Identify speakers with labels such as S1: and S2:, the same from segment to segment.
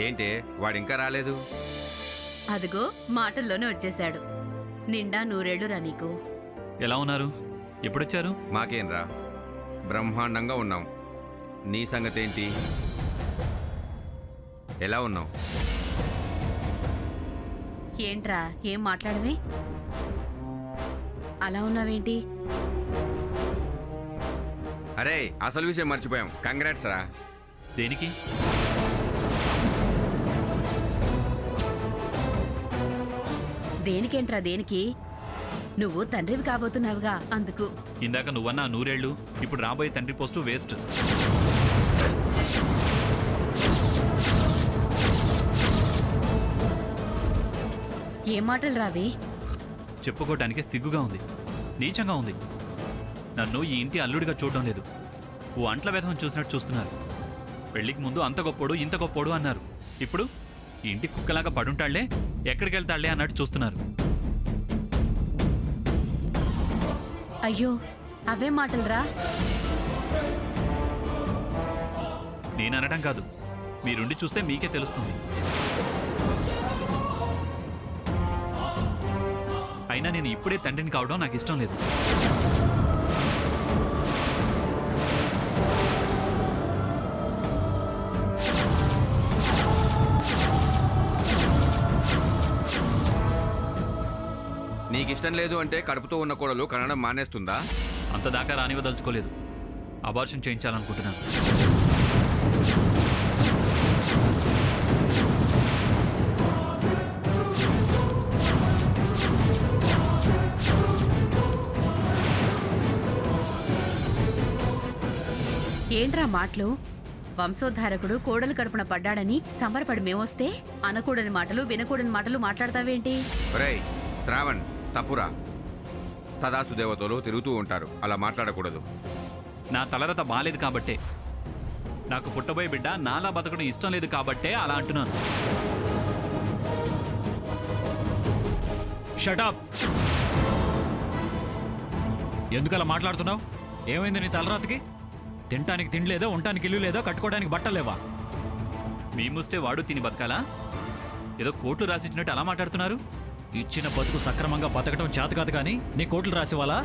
S1: ఏంటే వాడింకా రాలేదు?
S2: అదిగో మాటల్లోనే వచ్చేశాడు. నిండా నూరేళ్లురా నీకు.
S3: ఎలా ఉన్నారు? ఎప్పుడొచ్చారు?
S1: మాకేంరా, బ్రహ్మాండంగా ఉన్నాం. నీ సంగతేంటి? ఎలా ఉన్నావు?
S2: ఏంట్రా ఏం మాట్లాడవే? అలా ఉన్నావేంటి?
S1: అరే, అసలు విషయం మర్చిపోయాం. కంగ్రాట్స్ రా.
S3: దేనికి?
S2: దేనికేంట్రా దేనికి? నువ్వు తండ్రివి కాబోతున్నావుగా అందుకు.
S3: ఇందాక నువ్వన్నా 100 ఏళ్ళు, ఇప్పుడు రాబోయే తండ్రి పోస్టు వేస్ట్.
S2: ఏం మాటలు రావి?
S3: చెప్పుకోవటానికి సిగ్గుగా ఉంది, నీచంగా ఉంది. నన్ను ఈ ఇంటి అల్లుడిగా చూడడం లేదు, ఓ అంట్ల వేధం చూసినట్టు చూస్తున్నారు. పెళ్లికి ముందు అంత గొప్పోడు ఇంత గొప్పోడు అన్నారు. ఇప్పుడు ఈ ఇంటి కుక్కలాగా పడుంటాళ్లే, ఎక్కడికి వెళ్తాళ్లే అన్నట్టు చూస్తున్నారు.
S2: అయ్యో, అవే మాటలురా.
S3: నేననడం కాదు, మీరుండి చూస్తే మీకే తెలుస్తుంది. అయినా నేను ఇప్పుడే తండ్రిని కావడం నాకు ఇష్టం లేదు.
S1: నీకిష్టం లేదు అంటే కడుపుతో ఉన్న కోడలు కనడం మానేస్తుందా?
S3: అంతదాకా రానివ్వదలుచుకోలేదు. అబార్షన్ చేయించాలనుకుంటున్నాను.
S2: ఏంట్రా మాటలు? వంశోద్ధారకుడు కోడలు కడుపున పడ్డాడని సంబరపడి మేమొస్తే అనకూడని మాటలు వినకూడని మాటలు మాట్లాడతావేంటి?
S1: ఒరేయ్ శ్రావణ్, తప్పురా. తదాస్తు దేవతలు తిరుగుతూ ఉంటారు, అలా మాట్లాడకూడదు.
S3: నా తలరత బాలేదు కాబట్టే, నాకు పుట్టబోయే బిడ్డ నాలా బతకడం ఇష్టం లేదు కాబట్టే అలా అంటున్నాను.
S4: షటప్! ఎందుకలా మాట్లాడుతున్నావు? ఏమైంది నీ తలరాతకి? తినటానికి తిండి లేదో, ఉండటానికి ఇల్లు లేదో, కట్టుకోవడానికి బట్టలేవా?
S3: మీ ముస్తే వాడు తిని బతకాలా? ఏదో కోట్లు రాసిచ్చినట్టు అలా మాట్లాడుతున్నారు.
S4: ఇచ్చిన బతుకు సక్రమంగా బతకటం చేత కాదు కానీ నీ కోట్లు రాసేవాళ్ళా?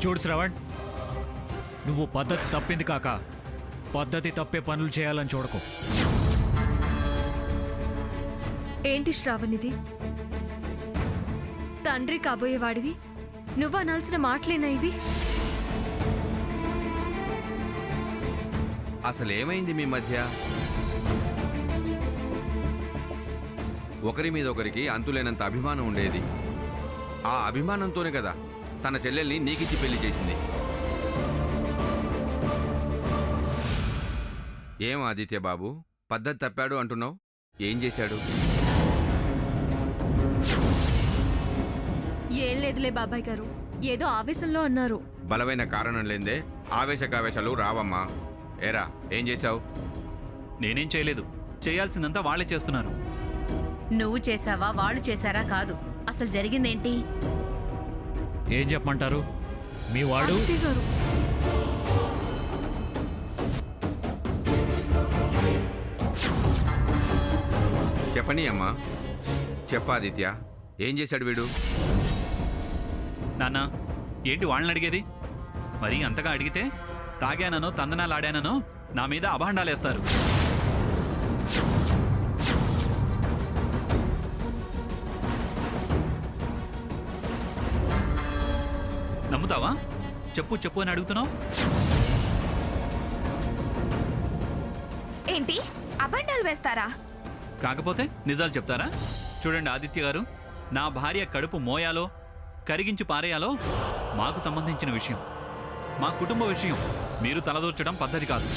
S4: చూడు శ్రవణ్, నువ్వు పద్ధతి తప్పింది కాక పద్ధతి తప్పే పనులు చేయాలని చూడకు.
S5: ఏంటి శ్రావణిది? తండ్రి కాబోయేవాడివి నువ్వు అనాల్సిన మాటలేనా ఇవి?
S1: అసలేమైంది మీ మధ్య? ఒకరి మీద ఒకరికి అంతులేనంత అభిమానం ఉండేది. ఆ అభిమానంతోనే కదా తన చెల్లెల్ని నీకిచ్చి పెళ్లి చేసింది. ఏం ఆదిత్య బాబు, పద్ధతి తప్పాడు అంటున్నావు? ఏం చేశాడు?
S5: ఏం లేదులే బాబాయ్ గారు, ఏదో ఆవేశంలో అన్నారు.
S1: బలమైన కారణం లేదే ఆవేశకావేశాలు రావమ్మా. ఏరా, ఏం చేశావు?
S3: నేనేం చేయలేదు, చేయాల్సిందంతా వాళ్ళే చేస్తున్నారు.
S2: నువ్వు చేసావా వాళ్ళు చేశారా కాదు, అసలు జరిగిందేంటి?
S4: ఏం చెప్పమంటారు? మీ వాడు
S5: ఆదిత్య గారు,
S1: చెప్పని అమ్మా, చెప్పాదిత్య, ఏం చేశాడు వీడు?
S3: నాన్న, ఏంటి వాళ్ళని అడిగేది? మరి అంతగా అడిగితే తాగాననో తందనాలాడాననో నా మీద అభాండాలేస్తారు. నమ్ముతావా? చెప్పు చెప్పు అని అడుగుతున్నావు.
S5: ఏంటి అబండాలు వేస్తారా?
S3: కాకపోతే నిజాలు చెప్తారా? చూడండి ఆదిత్య గారు, నా భార్య కడుపు మోయాలో కరిగించి పారేయాలో మాకు సంబంధించిన విషయం, మా కుటుంబ విషయం. మీరు తలదూర్చడం పద్ధతి కాదు.